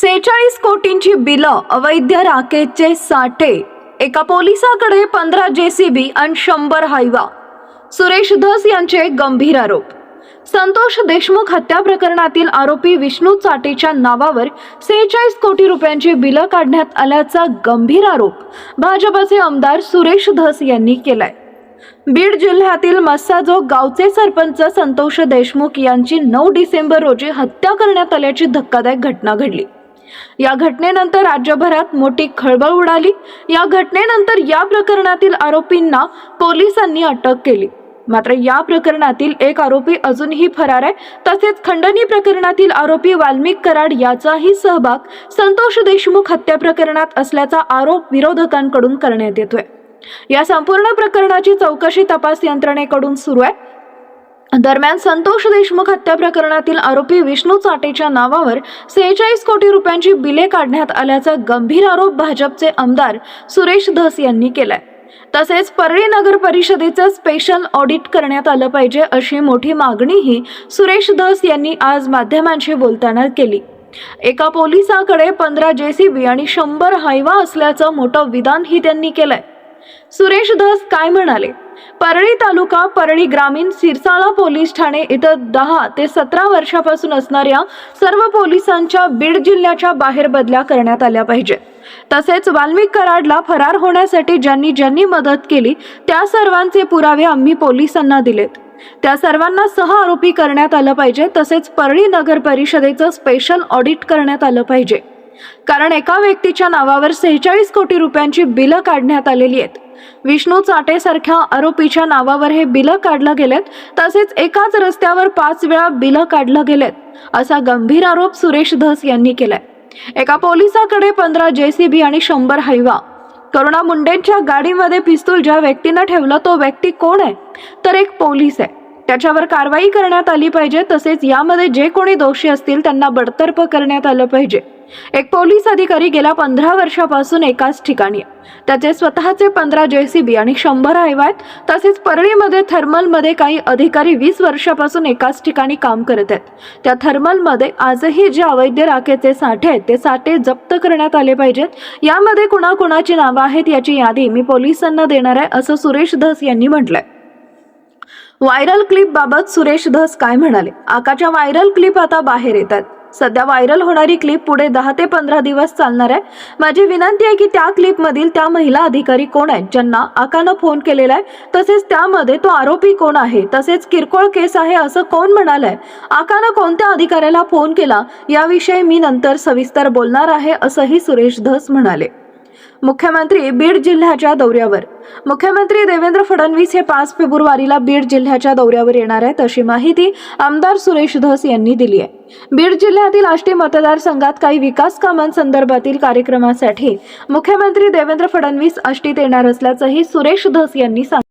46 कोटींची बिलं, अवैध राखेचे साठे, एका पोलिसाकडे 15 जेसीबी आणि 100 हायवा. सुरेश धस यांचे गंभीर आरोप. संतोष देशमुख हत्या प्रकरणातील आरोपी विष्णू चाटेच्या नावावर 46 कोटी रुपयांची बिलं काढण्यात आल्याचा गंभीर आरोप भाजपचे आमदार सुरेश धस यांनी केलाय. बीड जिल्ह्यातील मस्साजोग गावचे सरपंच संतोष देशमुख यांची 9 डिसेंबर रोजी हत्या करण्यात आल्याची धक्कादायक घटना घडली. या घटनेनंतर राज्यभरात मोठी खळबळ उडाली. या घटनेनंतर या प्रकरणातील आरोपींना पोलिसांनी अटक केली. मात्र या प्रकरणातील एक आरोपी अजूनही फरार आहे. तसेच खंडणी प्रकरणातील आरोपी वाल्मिक कराड याचाही सहभाग संतोष देशमुख हत्या प्रकरणात असल्याचा आरोप विरोधकांकडून करण्यात येतोय. या संपूर्ण प्रकरणाची चौकशी तपास यंत्रणेकडून सुरू आहे. दरम्यान संतोष देशमुख हत्या प्रकरणातील आरोपी विष्णू चाटेच्या नावावर 46 कोटी रुपयांची बिले काढण्यात आल्याचा गंभीर आरोप भाजपचे आमदार सुरेश धस यांनी केलाय. तसेच परळी नगर परिषदेचं स्पेशल ऑडिट करण्यात आलं पाहिजे अशी मोठी मागणीही सुरेश धस यांनी आज माध्यमांशी बोलताना केली. एका पोलिसाकडे 15 जेसीबी आणि 100 हायवा असल्याचं मोठं विधानही त्यांनी केलंय. सुरेश धस काय म्हणाले? परळी तालुका, परळी ग्रामीण, सिरसाळा पोलीस ठाणे इथं 10 ते 17 वर्षापासून असणाऱ्या सर्व पोलिसांच्या बीड जिल्ह्याच्या बाहेर बदल्या करण्यात आल्या पाहिजेत. तसेच वाल्मिक कराडला फरार होण्यासाठी ज्यांनी मदत केली त्या सर्वांचे पुरावे आम्ही पोलिसांना दिलेत. त्या सर्वांना सह आरोपी करण्यात आलं पाहिजे. तसेच परळी नगर परिषदेचं स्पेशल ऑडिट करण्यात आलं पाहिजे. कारण एका व्यक्तीच्या नावावर 46 कोटी रुपयांची बिलं काढण्यात आलेली आहेत. विष्णू चाटे सारख्या आरोपीच्या नावावर हे बिलं काढलं गेलेत. तसेच एकाच रस्त्यावर 5 वेळा बिलं काढलं गेलेत असा गंभीर आरोप सुरेश धस यांनी केलाय. एका पोलिसाकडे 15 जेसीबी आणि 100 हायवा. करुणा मुंडेंच्या गाडीमध्ये पिस्तूल ज्या व्यक्तीनं ठेवलं तो व्यक्ती कोण आहे? तर एक पोलीस आहे. त्याच्यावर कारवाई करण्यात आली पाहिजे. तसेच यामध्ये जे कोणी दोषी असतील त्यांना बडतर्फ करण्यात आलं पाहिजे. एक पोलीस अधिकारी गेल्या 15 वर्षापासून एकाच ठिकाणी आहे. त्याचे स्वतःचे 15 जेसीबी आणि 100 हायवा आहेत. तसेच परळीमध्ये थर्मलमध्ये काही अधिकारी 20 वर्षापासून एकाच ठिकाणी काम करत आहेत. त्या थर्मलमध्ये आजही जे अवैध राखेचे साठे आहेत ते साठे जप्त करण्यात आले पाहिजेत. यामध्ये कुणाकुणाची नावं आहेत याची यादी मी पोलिसांना देणार आहे असं सुरेश धस यांनी म्हटलंय. व्हायरल क्लिप बाबत सुरेश धस काय म्हणाले? आकाच्या व्हायरल क्लिप आता बाहेर येतात. सध्या व्हायरल होणारी क्लिप पुढे 10 ते 15 दिवस चालणार आहे. माझी विनंती आहे की त्या क्लिपमधील त्या महिला अधिकारी कोण आहेत ज्यांना आकानं फोन केलेला आहे, तसेच त्यामध्ये तो आरोपी कोण आहे, तसेच किरकोळ केस आहे असं कोण म्हणालंय, आकानं कोणत्या अधिकाऱ्याला फोन केला याविषयी मी नंतर सविस्तर बोलणार आहे असंही सुरेश धस म्हणाले. मुख्यमंत्री बीड जिल्ह्याच्या दौऱ्यावर. मुख्यमंत्री देवेंद्र फडणवीस हे 5 फेब्रुवारीला बीड जिल्ह्याच्या दौऱ्यावर येणार आहेत अशी माहिती आमदार सुरेश धस यांनी दिली आहे. बीड जिल्ह्यातील आष्टी मतदारसंघात काही विकास कामांसंदर्भातील कार्यक्रमासाठी मुख्यमंत्री देवेंद्र फडणवीस आष्टीत येणार असल्याचंही सुरेश धस यांनी सांगितलं.